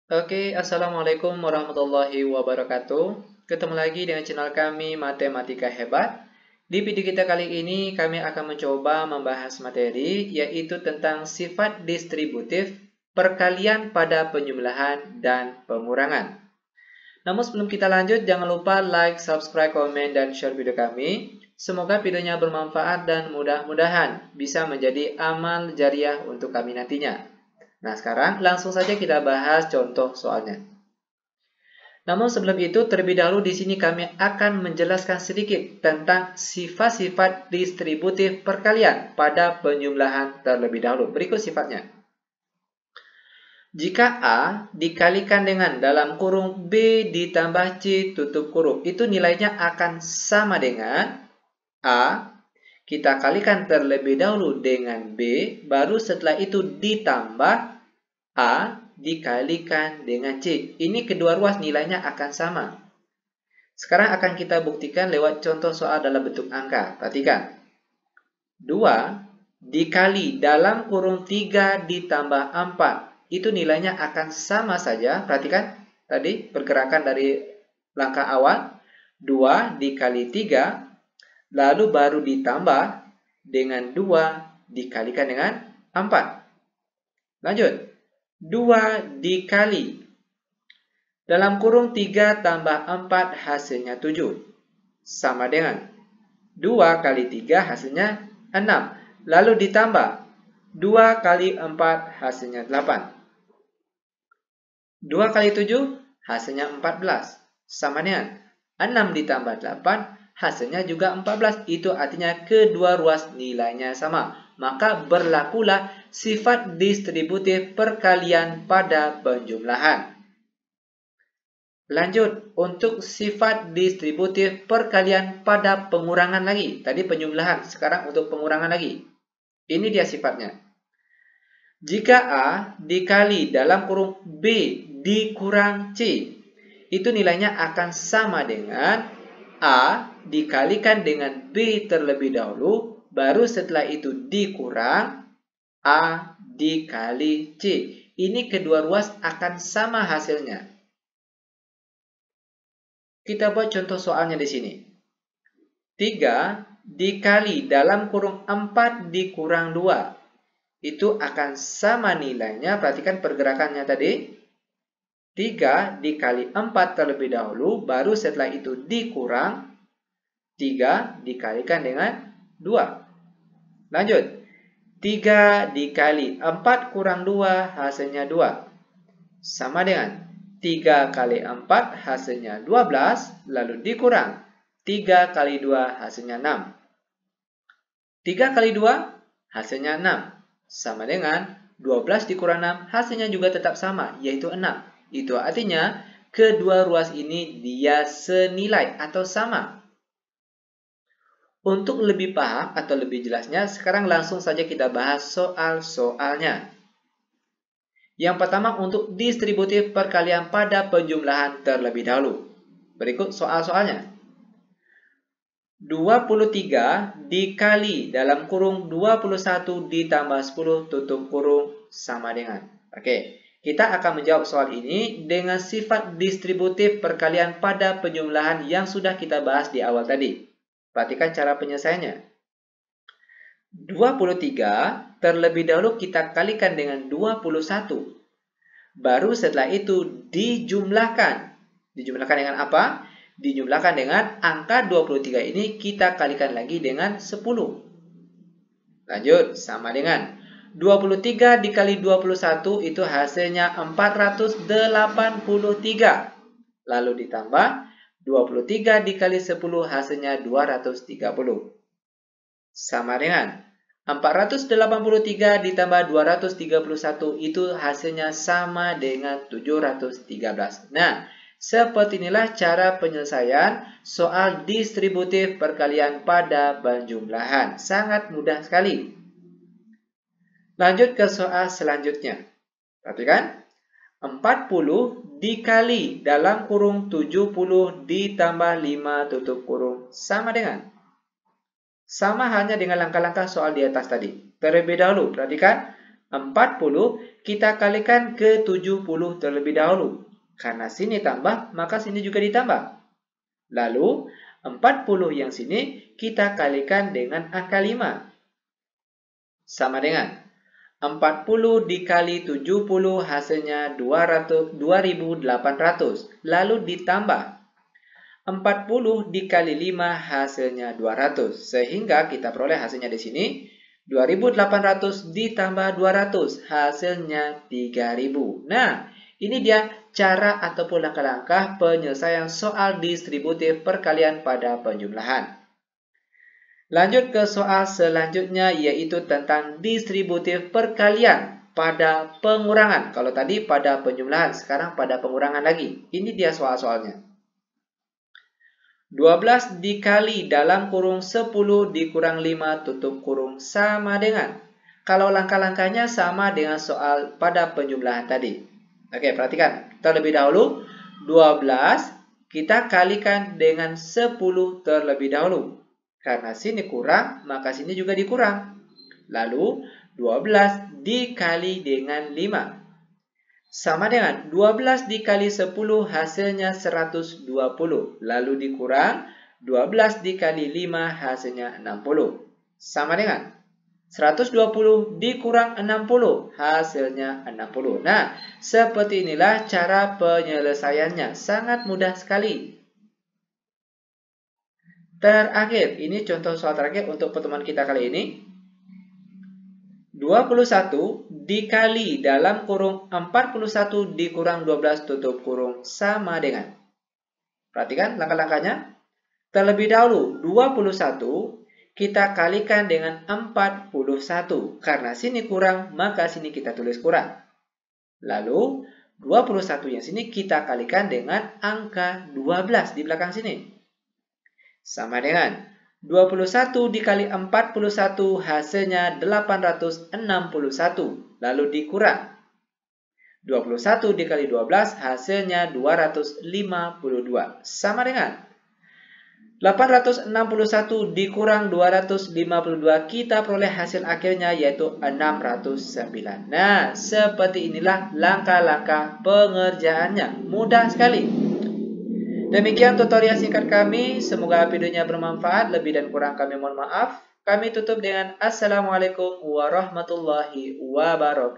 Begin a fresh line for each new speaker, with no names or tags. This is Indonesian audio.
Oke, Assalamualaikum warahmatullahi wabarakatuh. Ketemu lagi dengan channel kami Matematika Hebat. Di video kita kali ini kami akan mencoba membahas materi yaitu tentang sifat distributif, perkalian pada penjumlahan dan pengurangan. Namun sebelum kita lanjut, jangan lupa like, subscribe, komen, dan share video kami. Semoga videonya bermanfaat dan mudah-mudahan bisa menjadi amal jariah untuk kami nantinya. Nah, sekarang langsung saja kita bahas contoh soalnya. Namun sebelum itu, terlebih dahulu di sini kami akan menjelaskan sedikit tentang sifat-sifat distributif perkalian pada penjumlahan terlebih dahulu. Berikut sifatnya. Jika A dikalikan dengan dalam kurung B ditambah C tutup kurung, itu nilainya akan sama dengan A, kita kalikan terlebih dahulu dengan B, baru setelah itu ditambah A dikalikan dengan C. Ini kedua ruas nilainya akan sama. Sekarang akan kita buktikan lewat contoh soal dalam bentuk angka. Perhatikan. 2 dikali dalam kurung 3 ditambah 4. Itu nilainya akan sama saja. Perhatikan tadi pergerakan dari langkah awal. 2 dikali 3. Lalu baru ditambah dengan 2 dikalikan dengan 4. Lanjut. 2 dikali dalam kurung 3 tambah 4 hasilnya 7. Sama dengan 2 kali 3 hasilnya 6. Lalu ditambah 2 kali 4 hasilnya 8. 2 kali 7 hasilnya 14. Sama dengan 6 ditambah 8 hasilnya juga 14. Itu artinya kedua ruas nilainya sama. Maka berlakulah sifat distributif perkalian pada penjumlahan. Lanjut, untuk sifat distributif perkalian pada pengurangan lagi. Tadi penjumlahan, sekarang untuk pengurangan lagi. Ini dia sifatnya. Jika A dikali dalam kurung B dikurang C, itu nilainya akan sama dengan A dikalikan dengan B terlebih dahulu, baru setelah itu dikurang A dikali C. Ini kedua ruas akan sama hasilnya. Kita buat contoh soalnya di sini. 3 dikali dalam kurung 4 dikurang 2. Itu akan sama nilainya. Perhatikan pergerakannya tadi. 3 dikali 4 terlebih dahulu, baru setelah itu dikurang 3 dikalikan dengan 2. Lanjut. 3 dikali 4 kurang 2 hasilnya 2. Sama dengan 3 kali 4 hasilnya 12, lalu dikurang 3 kali 2 hasilnya 6. 3 kali 2 hasilnya 6. Sama dengan 12 dikurang 6 hasilnya juga tetap sama, yaitu 6. Itu artinya kedua ruas ini dia senilai atau sama. Untuk lebih paham atau lebih jelasnya, sekarang langsung saja kita bahas soal-soalnya. Yang pertama untuk distributif perkalian pada penjumlahan terlebih dahulu. Berikut soal-soalnya. 23 dikali dalam kurung 21 ditambah 10 tutup kurung sama dengan. Oke, kita akan menjawab soal ini dengan sifat distributif perkalian pada penjumlahan yang sudah kita bahas di awal tadi. Perhatikan cara penyelesaiannya. 23 terlebih dahulu kita kalikan dengan 21. Baru setelah itu dijumlahkan. Dijumlahkan dengan apa? Dijumlahkan dengan angka 23 ini kita kalikan lagi dengan 10. Lanjut, sama dengan 23 dikali 21 itu hasilnya 483. Lalu ditambah 23 dikali 10 hasilnya 230. Sama dengan 483 ditambah 231 itu hasilnya sama dengan 713. Nah, seperti inilah cara penyelesaian soal distributif perkalian pada penjumlahan. Sangat mudah sekali. Lanjut ke soal selanjutnya. Perhatikan. 40 dikali dalam kurung 70 ditambah 5 tutup kurung sama dengan. Sama halnya dengan langkah-langkah soal di atas tadi. Terlebih dahulu, perhatikan. 40 kita kalikan ke 70 terlebih dahulu. Karena sini tambah, maka sini juga ditambah. Lalu, 40 yang sini kita kalikan dengan angka 5. Sama dengan 40 dikali 70 hasilnya 2800. Lalu ditambah 40 dikali 5 hasilnya 200. Sehingga kita peroleh hasilnya di sini 2800 ditambah 200 hasilnya 3000. Nah, ini dia cara ataupun langkah-langkah penyelesaian soal distributif perkalian pada penjumlahan. Lanjut ke soal selanjutnya yaitu tentang distributif perkalian pada pengurangan. Kalau tadi pada penjumlahan, sekarang pada pengurangan lagi. Ini dia soal-soalnya. 12 dikali dalam kurung 10 dikurang 5 tutup kurung sama dengan. Kalau langkah-langkahnya sama dengan soal pada penjumlahan tadi. Oke, perhatikan. Terlebih dahulu, 12 kita kalikan dengan 10 terlebih dahulu. Karena sini kurang, maka sini juga dikurang. Lalu, 12 dikali dengan 5. Sama dengan 12 dikali 10 hasilnya 120. Lalu dikurang 12 dikali 5 hasilnya 60. Sama dengan 120 dikurang 60 hasilnya 60. Nah, seperti inilah cara penyelesaiannya. Sangat mudah sekali. Terakhir, ini contoh soal terakhir untuk pertemuan kita kali ini. 21 dikali dalam kurung 41 dikurang 12 tutup kurung sama dengan. Perhatikan langkah-langkahnya. Terlebih dahulu 21 kita kalikan dengan 41. Karena sini kurang, maka sini kita tulis kurang. Lalu 21 yang sini kita kalikan dengan angka 12 di belakang sini. Sama dengan 21 dikali 41 hasilnya 861. Lalu dikurang 21 dikali 12 hasilnya 252. Sama dengan 861 dikurang 252 kita peroleh hasil akhirnya yaitu 609. Nah, seperti inilah langkah-langkah pengerjaannya. Mudah sekali. Demikian tutorial singkat kami, semoga videonya bermanfaat, lebih dan kurang kami mohon maaf. Kami tutup dengan Assalamualaikum warahmatullahi wabarakatuh.